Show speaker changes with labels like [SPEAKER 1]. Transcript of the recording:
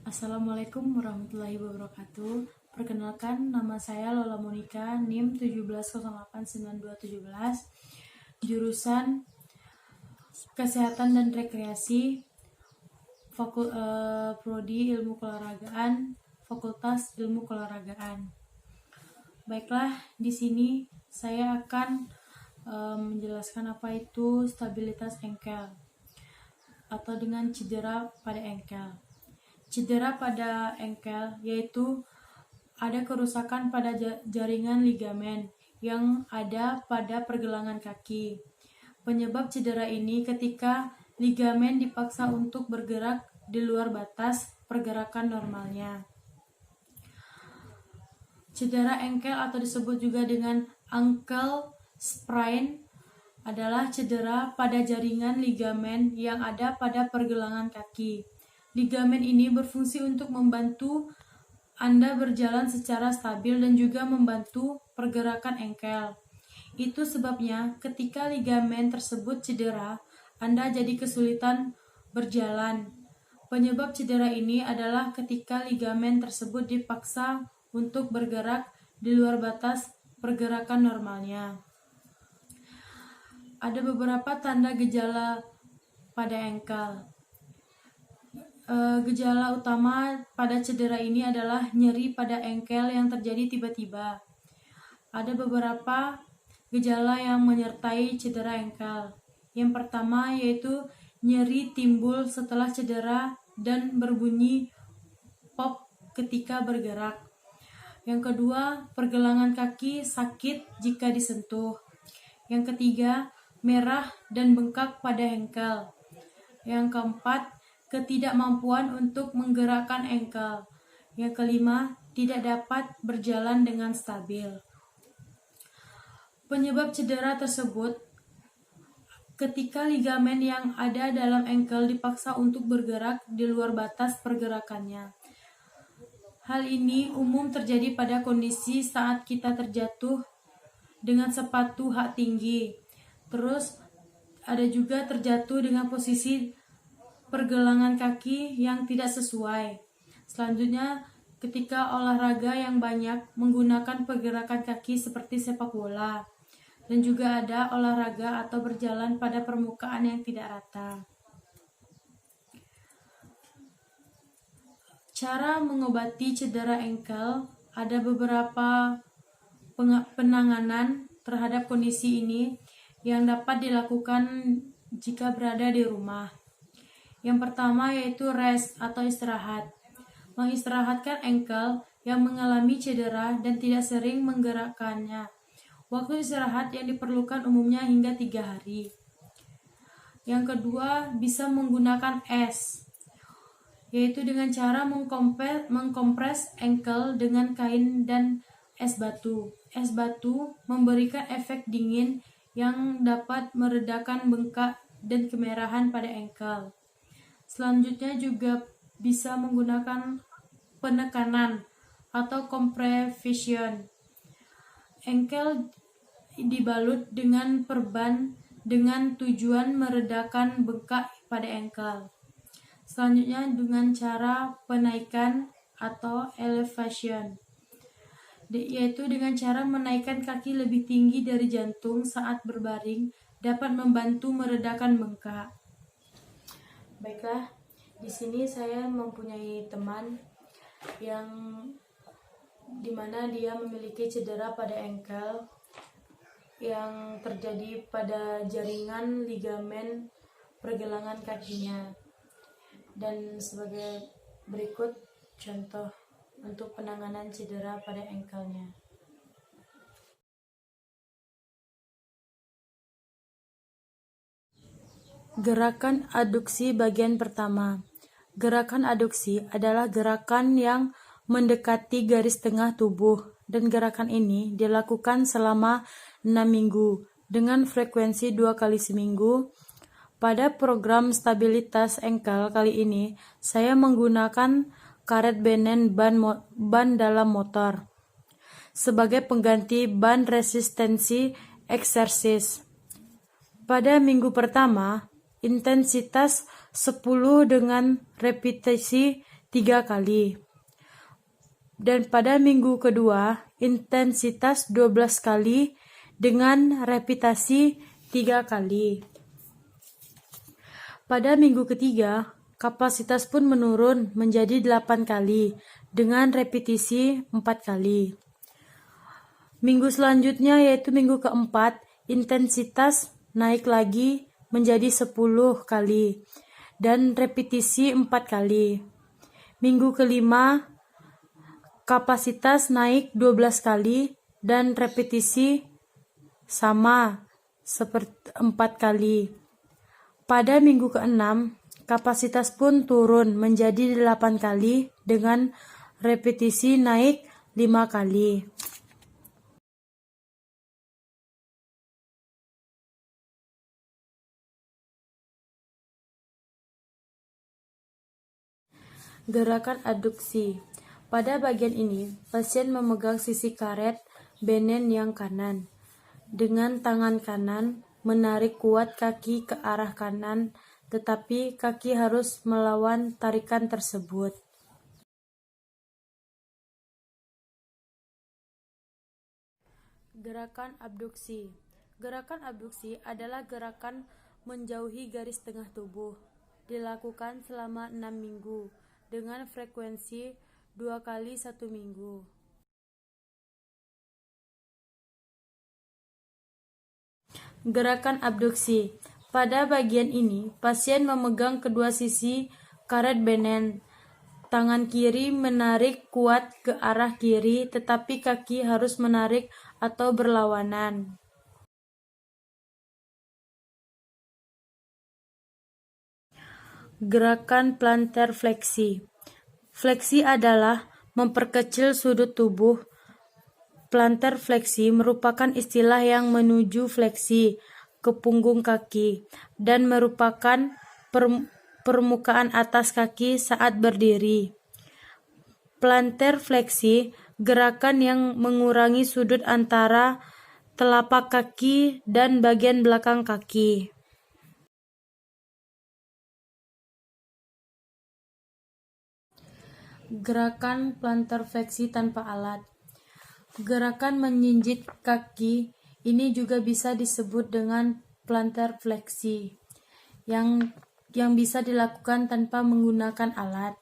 [SPEAKER 1] Assalamualaikum warahmatullahi wabarakatuh. Perkenalkan, nama saya Lola Monika, NIM 17089217, jurusan Kesehatan dan Rekreasi, Prodi Ilmu Keolahragaan, Fakultas Ilmu Keolahragaan. Baiklah, di sini saya akan menjelaskan apa itu stabilitas engkel atau dengan cedera pada engkel. Cedera pada engkel yaitu ada kerusakan pada jaringan ligamen yang ada pada pergelangan kaki. Penyebab cedera ini ketika ligamen dipaksa untuk bergerak di luar batas pergerakan normalnya. Cedera engkel atau disebut juga dengan ankle sprain adalah cedera pada jaringan ligamen yang ada pada pergelangan kaki. Ligamen ini berfungsi untuk membantu Anda berjalan secara stabil dan juga membantu pergerakan engkel. Itu sebabnya ketika ligamen tersebut cedera, Anda jadi kesulitan berjalan. Penyebab cedera ini adalah ketika ligamen tersebut dipaksa untuk bergerak di luar batas pergerakan normalnya. Ada beberapa tanda gejala pada engkel. Gejala utama pada cedera ini adalah nyeri pada engkel yang terjadi tiba-tiba. Ada beberapa gejala yang menyertai cedera engkel. Yang pertama yaitu nyeri timbul setelah cedera dan berbunyi pop ketika bergerak. Yang kedua, pergelangan kaki sakit jika disentuh. Yang ketiga, merah dan bengkak pada engkel. Yang keempat, ketidakmampuan untuk menggerakkan engkel. Yang kelima, tidak dapat berjalan dengan stabil. Penyebab cedera tersebut ketika ligamen yang ada dalam engkel dipaksa untuk bergerak di luar batas pergerakannya. Hal ini umum terjadi pada kondisi saat kita terjatuh dengan sepatu hak tinggi. Terus ada juga terjatuh dengan posisi pergelangan kaki yang tidak sesuai. Selanjutnya, ketika olahraga yang banyak menggunakan pergerakan kaki seperti sepak bola. Dan juga ada olahraga atau berjalan pada permukaan yang tidak rata. Cara mengobati cedera engkel, ada beberapa penanganan terhadap kondisi ini yang dapat dilakukan jika berada di rumah. Yang pertama yaitu rest atau istirahat. Mengistirahatkan engkel yang mengalami cedera dan tidak sering menggerakkannya. Waktu istirahat yang diperlukan umumnya hingga 3 hari. Yang kedua, bisa menggunakan es, yaitu dengan cara mengkompres engkel dengan kain dan es batu. Es batu memberikan efek dingin yang dapat meredakan bengkak dan kemerahan pada engkel. Selanjutnya juga bisa menggunakan penekanan atau compression. Engkel dibalut dengan perban dengan tujuan meredakan bengkak pada engkel. Selanjutnya dengan cara penaikan atau elevation, yaitu dengan cara menaikkan kaki lebih tinggi dari jantung saat berbaring dapat membantu meredakan bengkak. Baiklah, di sini saya mempunyai teman yang dimana dia memiliki cedera pada engkel yang terjadi pada jaringan ligamen pergelangan kakinya. Dan sebagai berikut contoh untuk penanganan cedera pada engkelnya. Gerakan aduksi bagian pertama. Gerakan aduksi adalah gerakan yang mendekati garis tengah tubuh dan gerakan ini dilakukan selama 6 minggu dengan frekuensi 2 kali seminggu. Pada program stabilitas engkel kali ini, saya menggunakan karet benen ban dalam motor sebagai pengganti ban resistensi eksersis. Pada minggu pertama, intensitas 10 dengan repetisi 3 kali. Dan pada minggu kedua, intensitas 12 kali dengan repetisi 3 kali. Pada minggu ketiga, kapasitas pun menurun menjadi 8 kali dengan repetisi 4 kali. Minggu selanjutnya yaitu minggu keempat, intensitas naik lagi menjadi 10 kali dan repetisi 4 kali. Minggu kelima, kapasitas naik 12 kali dan repetisi sama seperti 4 kali. Pada minggu keenam, kapasitas pun turun menjadi 8 kali dengan repetisi naik 5 kali. Gerakan abduksi. Pada bagian ini, pasien memegang sisi karet benen yang kanan. Dengan tangan kanan, menarik kuat kaki ke arah kanan, tetapi kaki harus melawan tarikan tersebut. Gerakan abduksi. Gerakan abduksi adalah gerakan menjauhi garis tengah tubuh. Dilakukan selama 6 minggu dengan frekuensi 2 kali 1 minggu. Gerakan abduksi. Pada bagian ini, pasien memegang kedua sisi karet benen. Tangan kiri menarik kuat ke arah kiri, tetapi kaki harus menarik atau berlawanan. Gerakan plantar fleksi. Fleksi adalah memperkecil sudut tubuh. Plantar fleksi merupakan istilah yang menuju fleksi ke punggung kaki dan merupakan permukaan atas kaki saat berdiri. Plantar fleksi, gerakan yang mengurangi sudut antara telapak kaki dan bagian belakang kaki. Gerakan plantar fleksi tanpa alat. Gerakan menjinjit kaki ini juga bisa disebut dengan plantar fleksi yang bisa dilakukan tanpa menggunakan alat.